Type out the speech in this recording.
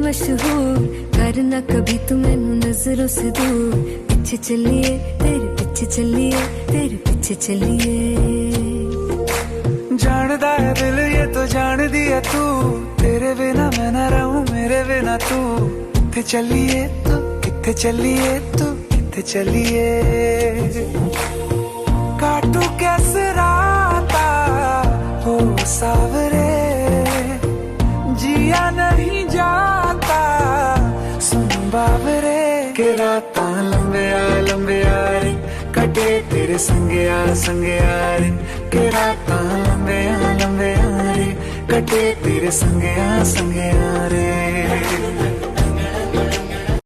मशहूर, करना कभी तू मैनू नजरों से दूर। पीछे चलिए तेरे पीछे चलिए, तेरे पीछे चलिए। जानदा है दिल ये तो जान दिया तू, तेरे बिना मैं ना रहूं मेरे बिना तू। किथे चलिए तू, किथे चलिए तू, किथे चलिए। काटू कैसे राता हो सावरे, जिया नहीं जाता सुन बाबरे। के राता लंबे आ रे, कटे तेरे संगे आ रे। के राता लंबे आ रे, कटे तेरे संगे आ